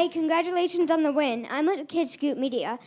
Hi, congratulations on the win. I'm with Kids Scoop Media.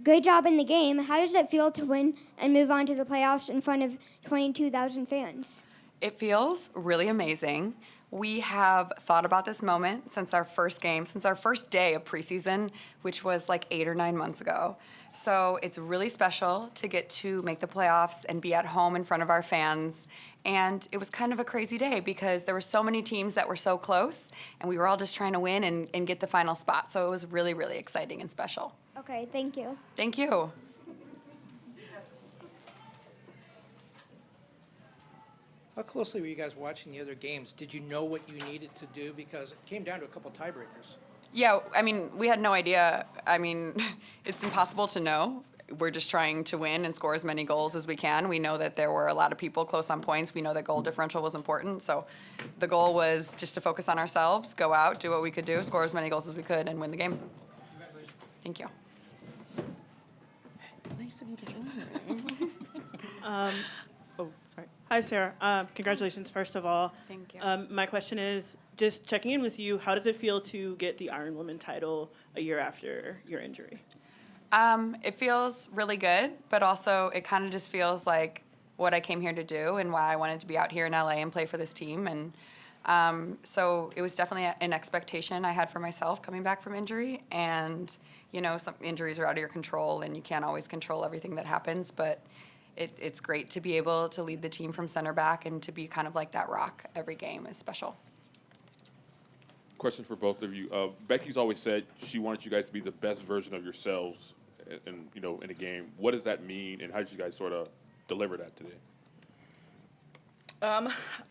Great job in the game. How does it feel to win and move on to the playoffs in front of 22,000 fans? It feels really amazing. We have thought about this moment since our first game, since our first day of preseason, which was like 8 or 9 months ago. So it's really special to get to make the playoffs and be at home in front of our fans. And it was kind of a crazy day because there were so many teams that were so close, and we were all just trying to win and get the final spot. So it was really, really exciting and special. Okay, thank you. Thank you. How closely were you guys watching the other games? Did you know what you needed to do? Because it came down to a couple tiebreakers. Yeah, I mean, we had no idea. I mean, it's impossible to know. We're just trying to win and score as many goals as we can. We know that there were a lot of people close on points. We know that goal differential was important. So the goal was just to focus on ourselves, go out, do what we could do, score as many goals as we could, and win the game. Congratulations. Thank you. Nice of you to join me. Sorry. Hi, Sarah. Congratulations, first of all. Thank you. My question is, just checking in with you, how does it feel to get the Iron Woman title a year after your injury? It feels really good, but also it kind of just feels like what I came here to do and why I wanted to be out here in LA and play for this team. And so it was definitely an expectation I had for myself coming back from injury. And, you know, some injuries are out of your control and you can't always control everything that happens, but it's great to be able to lead the team from center back and to be kind of like that rock every game is special. Question for both of you. Becki's always said she wanted you guys to be the best version of yourselves in a game. What does that mean, and how did you guys sort of deliver that today?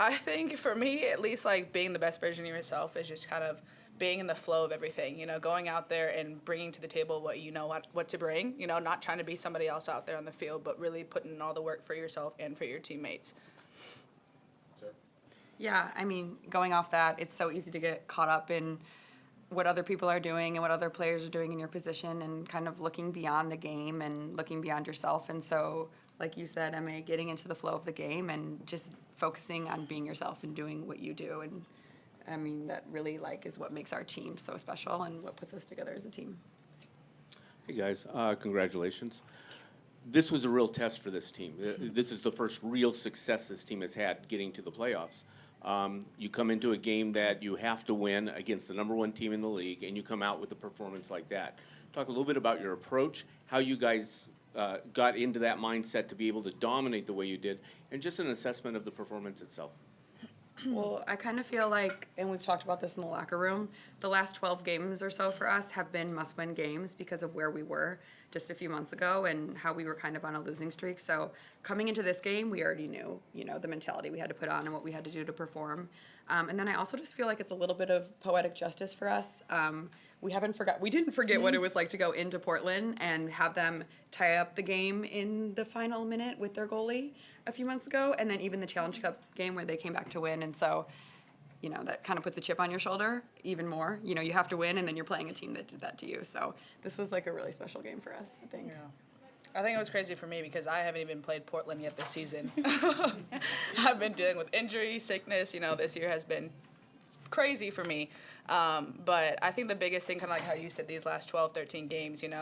I think for me, at least, like being the best version of yourself is just kind of being in the flow of everything, going out there and bringing to the table what you know what to bring, not trying to be somebody else out there on the field, but really putting in all the work for yourself and for your teammates. Yeah, I mean, going off that, it's so easy to get caught up in what other people are doing and what other players are doing in your position and kind of looking beyond the game and looking beyond yourself. And so, like you said, Emma, getting into the flow of the game and just focusing on being yourself and doing what you do. And, I mean, that really, is what makes our team so special and what puts us together as a team. Hey, guys. Congratulations. This was a real test for this team. This is the first real success this team has had getting to the playoffs. You come into a game that you have to win against the number one team in the league, and you come out with a performance like that. Talk a little bit about your approach, how you guys got into that mindset to be able to dominate the way you did, and just an assessment of the performance itself. Well, I kind of feel like, and we've talked about this in the locker room, the last 12 games or so for us have been must-win games because of where we were just a few months ago and how we were kind of on a losing streak. So coming into this game, we already knew, the mentality we had to put on and what we had to do to perform. And then I also just feel like it's a little bit of poetic justice for us. We didn't forget what it was like to go into Portland and have them tie up the game in the final minute with their goalie a few months ago, and then even the Challenge Cup game where they came back to win. And so, that kind of puts a chip on your shoulder even more. You have to win, and then you're playing a team that did that to you. So this was like a really special game for us, I think. Yeah. I think it was crazy for me because I haven't even played Portland yet this season. I've been dealing with injury, sickness. This year has been crazy for me. But I think the biggest thing, kind of like how you said, these last 12, 13 games, it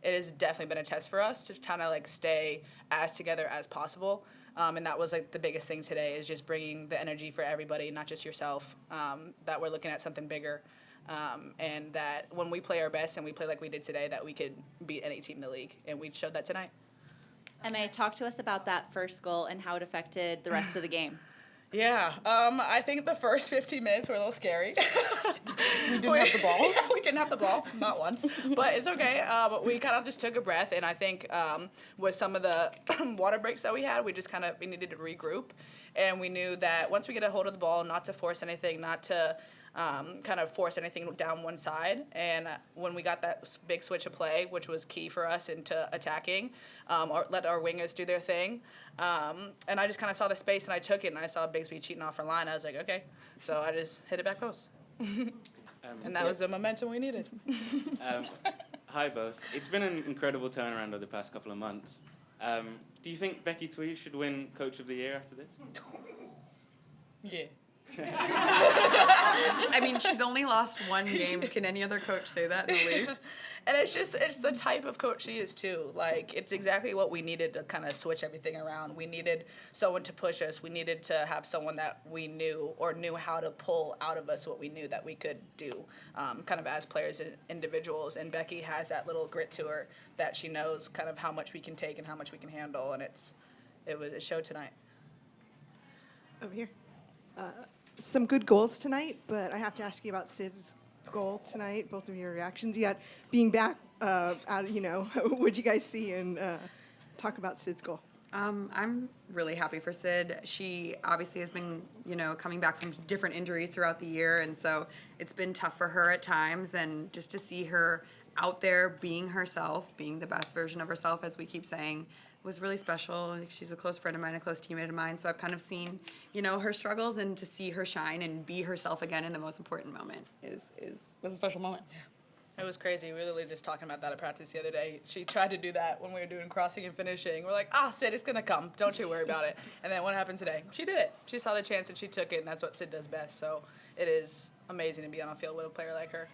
has definitely been a test for us to kind of stay as together as possible. And that was the biggest thing today is just bringing the energy for everybody, not just yourself, that we're looking at something bigger. And that when we play our best and we play like we did today, that we could beat any team in the league. And we showed that tonight. Emma, talk to us about that first goal and how it affected the rest of the game. Yeah, I think the first 15 minutes were a little scary. We didn't have the ball. Yeah, we didn't have the ball, not once. But it's okay. We kind of just took a breath, and I think with some of the water breaks that we had, we needed to regroup. And we knew that once we get a hold of the ball, not to force anything, not to kind of force anything down one side. And when we got that big switch of play, which was key for us into attacking, or let our wingers do their thing. And I just kind of saw the space, and I took it, and I saw Bigsby cheating off her line. I was like, okay. So I just hit it back post. And that was the momentum we needed. Hi, both. It's been an incredible turnaround over the past couple of months. Do you think Becki Tweed should win Coach of the Year after this? Yeah. I mean, she's only lost one game. Can any other coach say that in the league? And it's the type of coach she is too. Like, it's exactly what we needed to kind of switch everything around. We needed someone to push us. We needed to have someone that we knew or knew how to pull out of us what we knew that we could do, kind of as players and individuals. And Becki has that little grit to her that she knows kind of how much we can take and how much we can handle. And it showed tonight. Over here. Some good goals tonight, but I have to ask you about Sid's goal tonight, both of your reactions. Yet being back, what'd you guys see, and talk about Sid's goal? I'm really happy for Sid. She obviously has been, coming back from different injuries throughout the year, and so it's been tough for her at times, and just to see her out there being herself, being the best version of herself, as we keep saying, was really special. She's a close friend of mine, a close teammate of mine, so I've kind of seen, her struggles, and to see her shine and be herself again in the most important moment was a special moment. It was crazy. We were literally just talking about that at practice the other day. She tried to do that when we were doing crossing and finishing. We're like, Sid, it's going to come. Don't you worry about it. And then what happened today? She did it. She saw the chance and she took it, and that's what Sid does best. So it is amazing to be on a field with a player like her.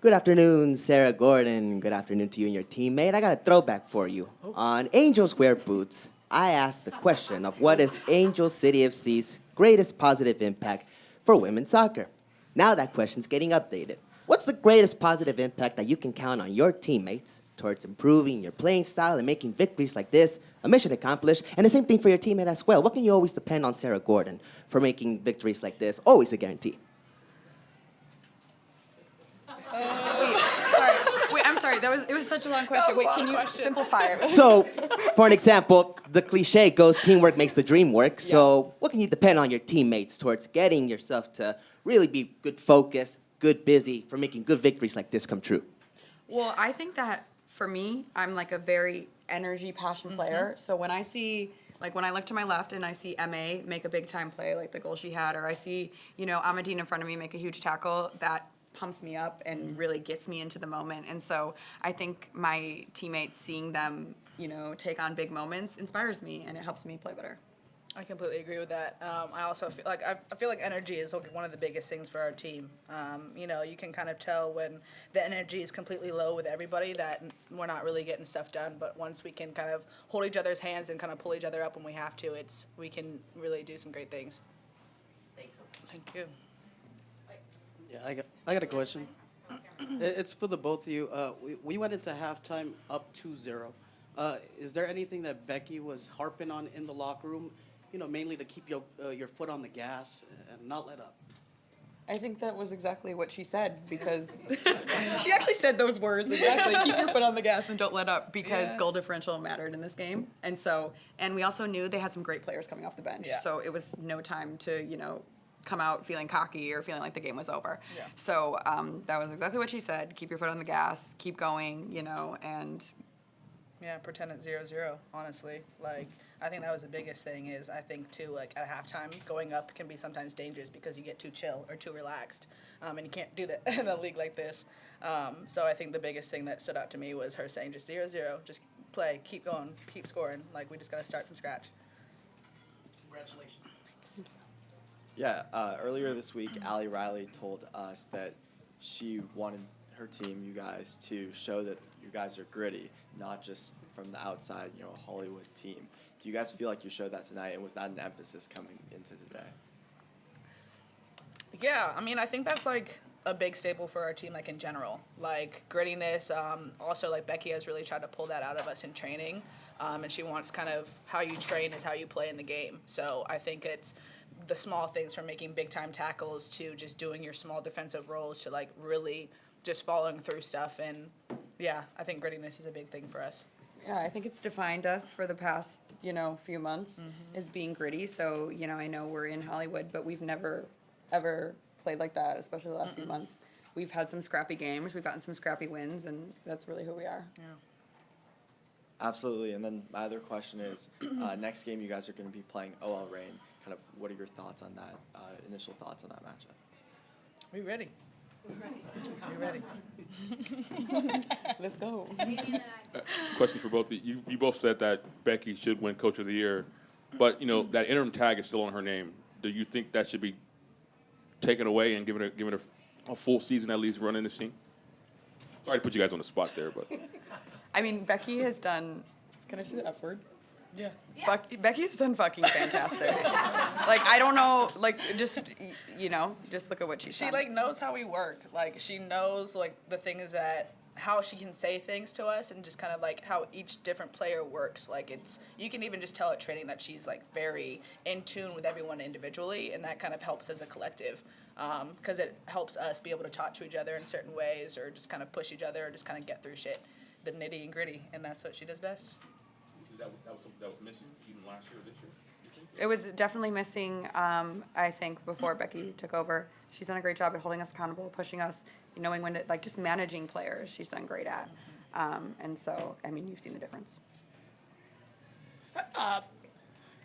Good afternoon, Sarah Gorden. Good afternoon to you and your teammate. I got a throwback for you. On Angels Wear Boots, I asked the question of what is Angel City FC's greatest positive impact for women's soccer. Now that question's getting updated. What's the greatest positive impact that you can count on your teammates towards improving your playing style and making victories like this a mission accomplished? And the same thing for your teammate as well. What can you always depend on Sarah Gorden for making victories like this always a guarantee? I'm sorry. It was such a long question. Wait, can you simplify it? So, for an example, the cliche goes teamwork makes the dream work. So, what can you depend on your teammates towards getting yourself to really be good focus, good busy for making good victories like this come true? Well, I think that for me, I'm like a very energy, passion player. So when I see, when I look to my left and I see MA make a big time play, like the goal she had, or I see, Amadine in front of me make a huge tackle, that pumps me up and really gets me into the moment. And so I think my teammates, seeing them, take on big moments inspires me, and it helps me play better. I completely agree with that. I also feel like energy is one of the biggest things for our team. You can kind of tell when the energy is completely low with everybody that we're not really getting stuff done. But once we can kind of hold each other's hands and kind of pull each other up when we have to, we can really do some great things. Thanks so much. Thank you. Yeah, I got a question. It's for the both of you. We went into halftime up 2-0. Is there anything that Becki was harping on in the locker room? Mainly to keep your foot on the gas and not let up. I think that was exactly what she said, because she actually said those words exactly. Keep your foot on the gas and don't let up, because goal differential mattered in this game. And we also knew they had some great players coming off the bench. Yeah. So it was no time to, come out feeling cocky or feeling like the game was over. Yeah. So that was exactly what she said. Keep your foot on the gas, keep going, and... Yeah, pretend it's 0-0, honestly. I think that was the biggest thing is, I think, too, at halftime, going up can be sometimes dangerous because you get too chill or too relaxed, and you can't do that in a league like this. So I think the biggest thing that stood out to me was her saying just 0-0, just play, keep going, keep scoring. We just got to start from scratch. Congratulations. Yeah, earlier this week, Allie Riley told us that she wanted her team, you guys, to show that you guys are gritty, not just from the outside, a Hollywood team. Do you guys feel like you showed that tonight, and was that an emphasis coming into today? Yeah, I think that's a big staple for our team, in general. Grittiness. Also, Becki has really tried to pull that out of us in training, and she wants kind of how you train is how you play in the game. So I think it's the small things from making big time tackles to just doing your small defensive roles to really just following through stuff. And yeah, I think grittiness is a big thing for us. Yeah, I think it's defined us for the past, few months as being gritty. So, I know we're in Hollywood, but we've never, ever played like that, especially the last few months. We've had some scrappy games. We've gotten some scrappy wins, and that's really who we are. Yeah. Absolutely. And then my other question is, next game you guys are going to be playing OL Reign. Kind of what are your thoughts on that, initial thoughts on that matchup? We ready. We're ready. Let's go. Question for both of you. You both said that Becki should win Coach of the Year, but that interim tag is still on her name. do you think that should be taken away and given a full season at least running this team? Sorry to put you guys on the spot there, but I mean, Becki has done. Can I say the F word? Yeah. Becki has done fucking fantastic. Like, I don't know, like, just, just look at what she's She done. like knows how we work. Like she knows like the thing is that how she can say things to us and just kind of like how each different player works. Like you can even just tell at training that she's like very in tune with everyone individually, and that kind of helps as a collective. Because it helps us be able to talk to each other in certain ways, or just kind of push each other, or just kind of get through shit, the nitty and gritty, and that's what she does best. that was something that was missing even last year or this year? You think? It was definitely missing, I think, before Becki took over. She's done a great job at holding us accountable, pushing us, knowing when to, like, just managing players, she's done great at. And so, I mean, you've seen the difference.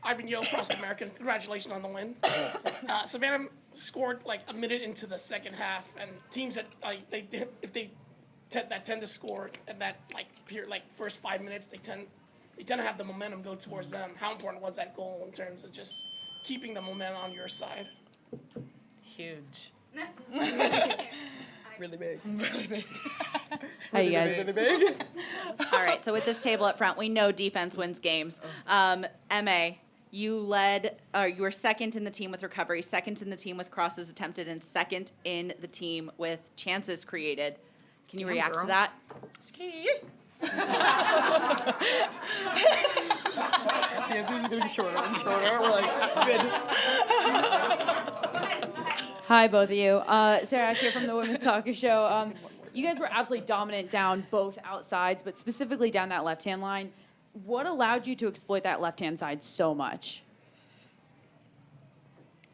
Ivan Yo, across America. Congratulations on the win. Savannah scored like a minute into the second half, and teams that tend to score at that first 5 minutes, they tend to have the momentum go towards them. How important was that goal in terms of just keeping the momentum on your side? Huge. Really big. Really big. How you guys? Really big. All right, so with this table up front, we know defense wins games. MA, you were second in the team with recovery, second in the team with crosses attempted, and second in the team with chances created. Can you react to that? Ski. The answer's getting shorter and shorter. We're like, good. Hi, both of you. Sarah Ash here from the Women's Soccer Show. You guys were absolutely dominant down both outsides, but specifically down that left-hand line. What allowed you to exploit that left-hand side so much?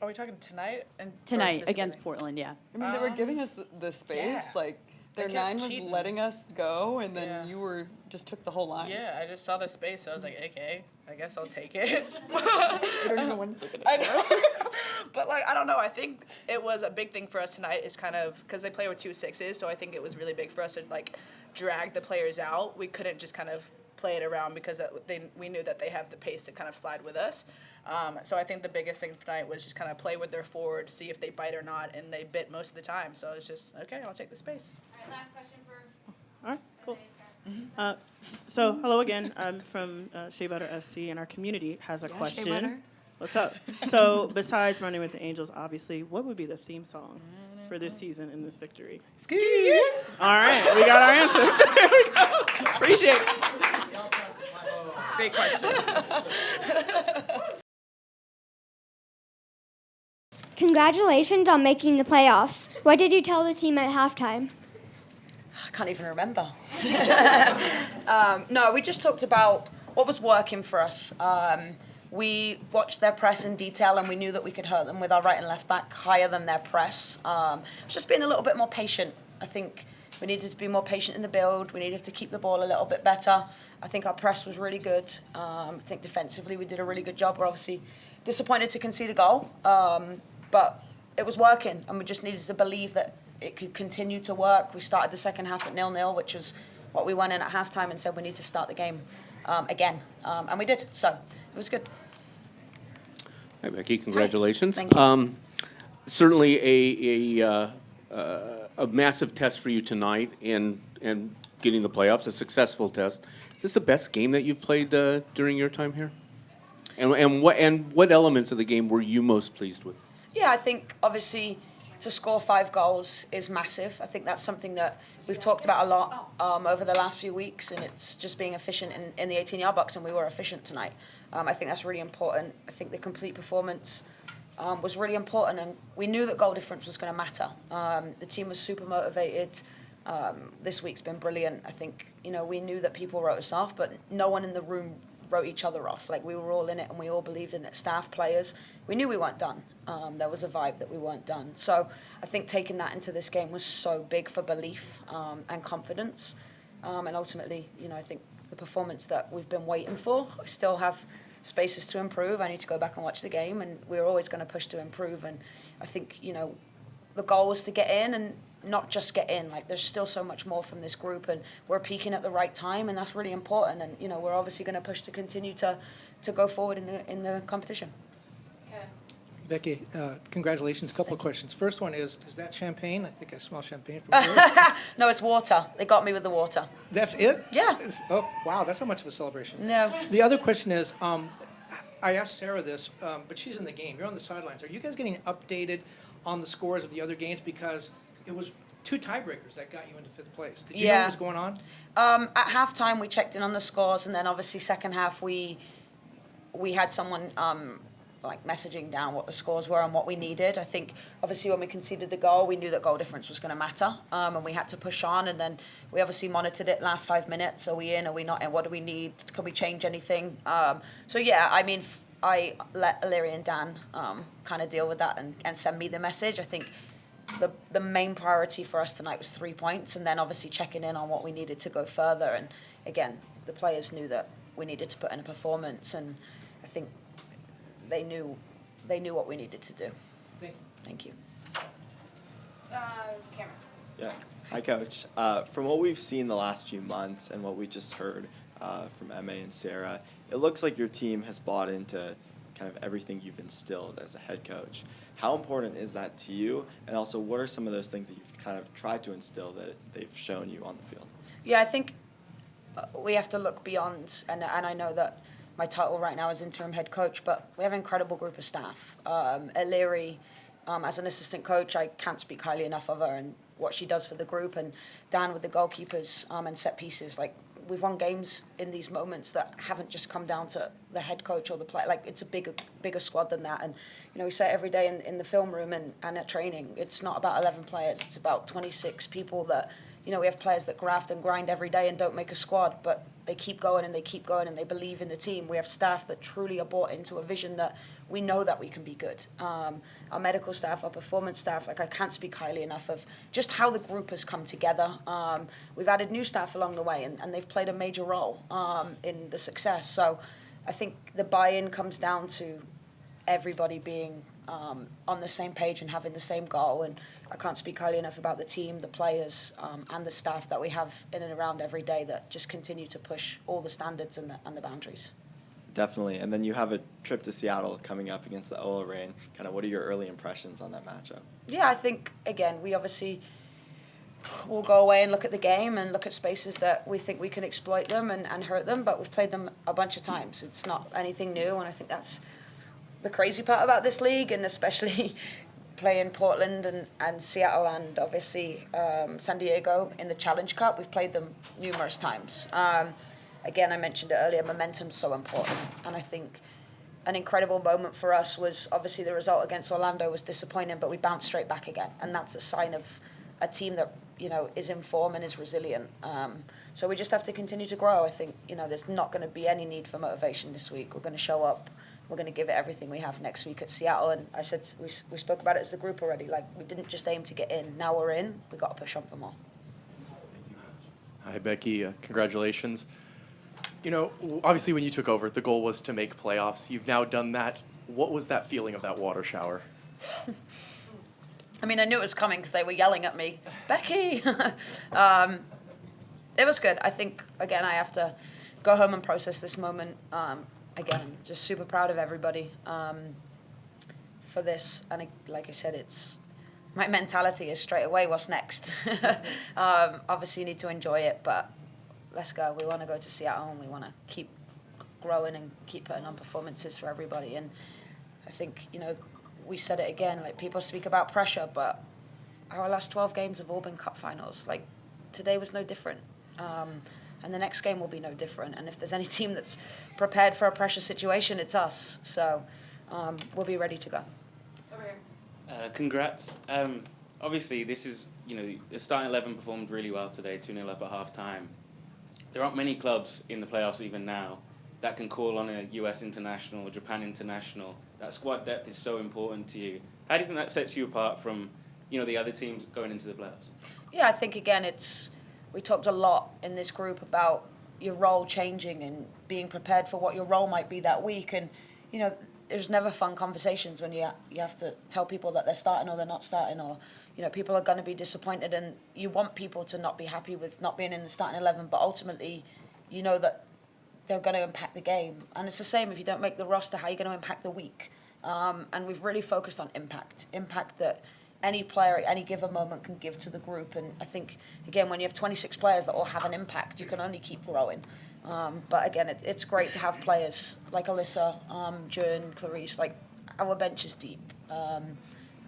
Are we talking tonight? Tonight against Portland, yeah. I mean, they were giving us the space. Yeah. Like, their They kept 9 was cheating. letting us go, and then Yeah. you just took the whole line. Yeah, I just saw the space. So I was like, okay, I guess I'll take it. I don't even know when to take it. I know. But, I don't know. I think it was a big thing for us tonight is kind of, because they play with 2 6s, so I think it was really big for us to, drag the players out. We couldn't just kind of play it around because we knew that they have the pace to kind of slide with us. So I think the biggest thing tonight was just kind of play with their forward, see if they bite or not, and they bit most of the time. So it's just, okay, I'll take the space. All right, last question for. All right, cool. So hello again. I'm from Shea Butter SC, and our community has a Yeah, Shea question. Butter. What's up? So besides Running with the Angels, obviously, what would be the theme song for this season and this victory? Ski. All right, we got our answer. There we go. Appreciate it. Great question. Congratulations on making the playoffs. What did you tell the team at halftime? I can't even remember. No, we just talked about what was working for us. We watched their press in detail, and we knew that we could hurt them with our right and left back higher than their press. Just being a little bit more patient. I think we needed to be more patient in the build. We needed to keep the ball a little bit better. I think our press was really good. I think defensively we did a really good job. We're obviously disappointed to concede a goal, but it was working, and we just needed to believe that it could continue to work. We started the second half at 0-0, which was what we went in at halftime and said we need to start the game again, and we did. So it was good. Hi, Becki. Congratulations. Thank you. Certainly a massive test for you tonight and getting the playoffs, a successful test. Is this the best game that you've played during your time here? And what elements of the game were you most pleased with? Yeah, I think obviously to score 5 goals is massive. I think that's something that we've talked about a lot over the last few weeks, and it's just being efficient in the 18-yard box, and we were efficient tonight. I think that's really important. I think the complete performance was really important, and we knew that goal difference was going to matter. The team was super motivated. This week's been brilliant. I think, we knew that people wrote us off, but no one in the room wrote each other off. We were all in it, and we all believed in it. Staff, players, we knew we weren't done. There was a vibe that we weren't done. So I think taking that into this game was so big for belief and confidence. And ultimately, I think the performance that we've been waiting for, I still have spaces to improve. I need to go back and watch the game, and we're always going to push to improve. And I think, the goal was to get in, and not just get in. There's still so much more from this group, and we're peaking at the right time, and that's really important. And we're obviously going to push to continue to go forward in the competition. Becki, congratulations. A couple of questions. First one is that champagne? I think I smell champagne from here. No, it's water. They got me with the water. That's it? Yeah. Oh, wow, that's not much of a celebration. No. The other question is, I asked Sarah this, but she's in the game. You're on the sidelines. Are you guys getting updated on the scores of the other games? Because it was 2 tiebreakers that got you into 5th place. Did you know what was going on? At halftime, we checked in on the scores, and then obviously second half, we had someone like messaging down what the scores were and what we needed. I think obviously when we conceded the goal, we knew that goal difference was going to matter, and we had to push on. And then we obviously monitored it last 5 minutes. Are we in? Are we not in? What do we need? Can we change anything? So yeah, I mean, I let Illyria and Dan kind of deal with that and send me the message. I think the main priority for us tonight was 3 points, and then obviously checking in on what we needed to go further. And again, the players knew that we needed to put in a performance, and I think they knew what we needed to do. Thank you. Cameron. Yeah. Hi, Coach. From what we've seen the last few months and what we just heard from Emma and Sarah, it looks like your team has bought into kind of everything you've instilled as a head coach. How important is that to you? And also, what are some of those things that you've kind of tried to instill that they've shown you on the field? Yeah, I think we have to look beyond, and I know that my title right now is interim head coach, but we have an incredible group of staff. Illyria, as an assistant coach, I can't speak highly enough of her and what she does for the group, and Dan with the goalkeepers and set pieces. Like, we've won games in these moments that haven't just come down to the head coach or the player. Like, it's a bigger squad than that. And, you know, we say it every day in the film room and at training, it's not about 11 players, it's about 26 people that, you know, we have players that graft and grind every day and don't make a squad, but they keep going and they keep going and they believe in the team. We have staff that truly are bought into a vision that we know that we can be good. Our medical staff, our performance staff, like, I can't speak highly enough of just how the group has come together. We've added new staff along the way, and they've played a major role in the success. So I think the buy-in comes down to everybody being on the same page and having the same goal. And I can't speak highly enough about the team, the players, and the staff that we have in and around every day that just continue to push all the standards and the boundaries. Definitely. And then you have a trip to Seattle coming up against the Ola Reign. Kind of what are your early impressions on that matchup? Yeah, I think, again, we obviously will go away and look at the game and look at spaces that we think we can exploit them and hurt them, but we've played them a bunch of times. It's not anything new, and I think that's the crazy part about this league, and especially playing Portland and Seattle and obviously San Diego in the Challenge Cup. We've played them numerous times. Again, I mentioned it earlier, momentum's so important, and I think an incredible moment for us was obviously the result against Orlando was disappointing, but we bounced straight back again, and that's a sign of a team that, you know, is in form and is resilient. So we just have to continue to grow. I think, you know, there's not going to be any need for motivation this week. We're going to show up. We're going to give it everything we have next week at Seattle. And I said, we spoke about it as a group already. Like, we didn't just aim to get in. Now we're in. We got to push on for more. Hi, Becki. Congratulations. You know, obviously when you took over, the goal was to make playoffs. You've now done that. What was that feeling of that water shower? I mean, I knew it was coming because they were yelling at me, Becki. It was good. I think, again, I have to go home and process this moment. Again, I'm just super proud of everybody for this. And like I said, my mentality is straight away, what's next? Obviously, you need to enjoy it, but let's go. We want to go to Seattle, and we want to keep growing and keep putting on performances for everybody. And I think, you know, we said it again, like, people speak about pressure, but our last 12 games have all been cup finals. Like, today was no different. And the next game will be no different. And if there's any team that's prepared for a pressure situation, it's us. So we'll be ready to go. Congrats. Obviously, this is, you know, the starting 11 performed really well today, 2-0 up at half-time. There aren't many clubs in the playoffs even now that can call on a US international or Japan international. That squad depth is so important to you. How do you think that sets you apart from, you know, the other teams going into the playoffs? Yeah, I think, again, we talked a lot in this group about your role changing and being prepared for what your role might be that week. And, you know, there's never fun conversations when you have to tell people that they're starting or they're not starting, or, you know, people are going to be disappointed, and you want people to not be happy with not being in the starting 11, but ultimately, you know that they're going to impact the game. And it's the same if you don't make the roster, how are you going to impact the week? And we've really focused on impact that any player at any given moment can give to the group. And I think, again, when you have 26 players that all have an impact, you can only keep growing. But again, it's great to have players like Alyssa, Jern, Clarice, like our bench is deep. And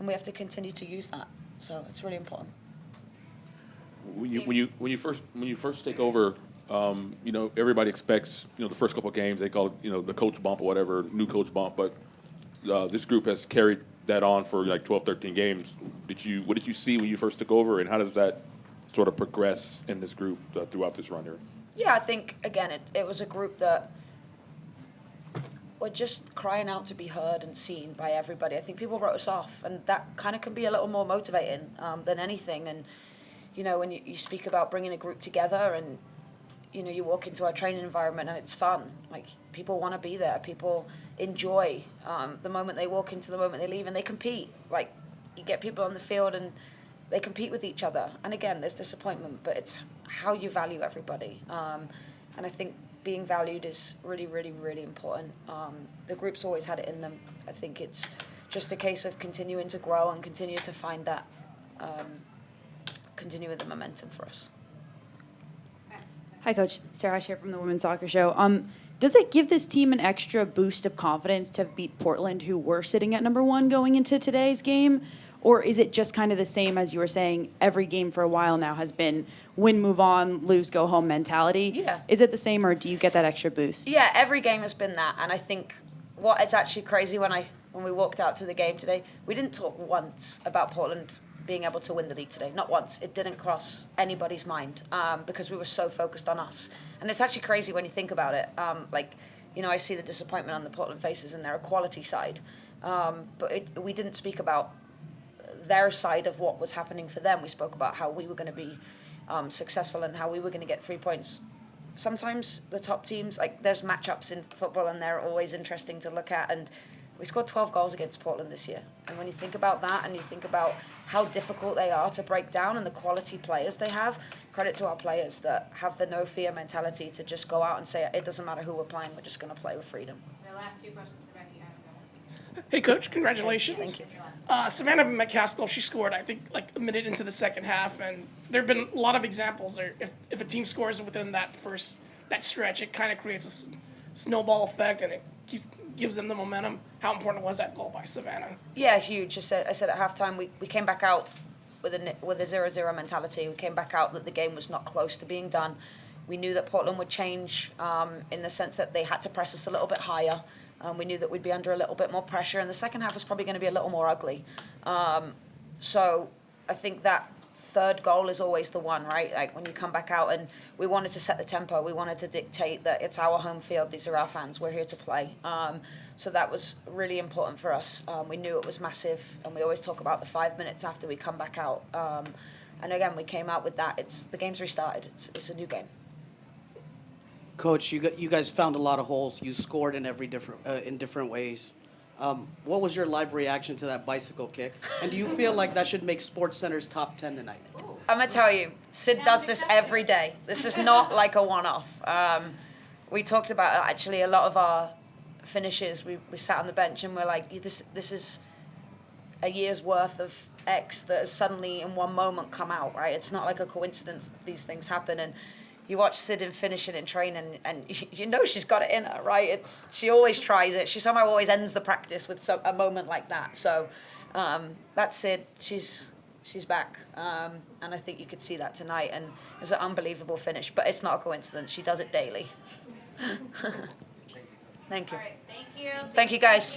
we have to continue to use that. So it's really important. When you first take over, everybody expects, the first couple of games they call it, the coach bump or whatever, new coach bump. But this group has carried that on for like 12, 13 games. What did you see when you first took over, and how does that sort of progress in this group throughout this run here? Yeah, I think, again, it was a group that were just crying out to be heard and seen by everybody. I think people wrote us off, and that kind of can be a little more motivating than anything. And, when you speak about bringing a group together and, you walk into our training environment and it's fun. Like, people want to be there. People enjoy the moment they walk into, the moment they leave, and they compete. Like, you get people on the field and they compete with each other. And again, there's disappointment, but it's how you value everybody. And I think being valued is really, really, really important. The group's always had it in them. I think it's just a case of continuing to grow and continue to find that, continue with the momentum for us. Hi, Coach. Sarah here from the Women's Soccer Show. Does it give this team an extra boost of confidence to have beat Portland, who were sitting at number 1 going into today's game? Or is it just kind of the same as you were saying, every game for a while now has been win, move on, lose, go home mentality? Yeah. Is it the same, or do you get that extra boost? Yeah, every game has been that. And I think it's actually crazy when we walked out to the game today, we didn't talk once about Portland being able to win the league today. Not once. It didn't cross anybody's mind because we were so focused on us. And it's actually crazy when you think about it. I see the disappointment on the Portland faces and their equality side. But we didn't speak about their side of what was happening for them. We spoke about how we were going to be successful and how we were going to get 3 points. Sometimes the top teams, there's matchups in football and they're always interesting to look at. And we scored 12 goals against Portland this year. And when you think about that and you think about how difficult they are to break down and the quality players they have, credit to our players that have the no fear mentality to just go out and say, it doesn't matter who we're playing, we're just going to play with freedom. The last 2 questions for Becki. Hey, Coach, congratulations. Thank you. Savannah McCaskill, she scored, I think, a minute into the second half, and there have been a lot of examples where if a team scores within that stretch, it kind of creates a snowball effect, and it gives them the momentum. How important was that goal by Savannah? Yeah, huge. I said at halftime, we came back out with a 0-0 mentality. We came back out that the game was not close to being done. We knew that Portland would change in the sense that they had to press us a little bit higher. We knew that we'd be under a little bit more pressure, and the second half was probably going to be a little more ugly. So I think that third goal is always the one, right? Like when you come back out, and we wanted to set the tempo. We wanted to dictate that it's our home field. These are our fans. We're here to play. So that was really important for us. We knew it was massive, and we always talk about the 5 minutes after we come back out. And again, we came out with that. The game's restarted. It's a new game. Coach, you guys found a lot of holes. You scored in different ways. What was your live reaction to that bicycle kick? And do you feel like that should make SportsCenter's top 10 tonight? I'm going to tell you, Sid does this every day. This is not like a one-off. We talked about, actually, a lot of our finishes. We sat on the bench and we're like, this is a year's worth of X that has suddenly in one moment come out, right? It's not like a coincidence that these things happen. And you watch Sid in finishing in training, and you know she's got it in her, right? She always tries it. She somehow always ends the practice with a moment like that. So that's Sid. She's back, and I think you could see that tonight. And it was an unbelievable finish, but it's not a coincidence. She does it daily. Thank you. All right, thank you. Thank you, guys.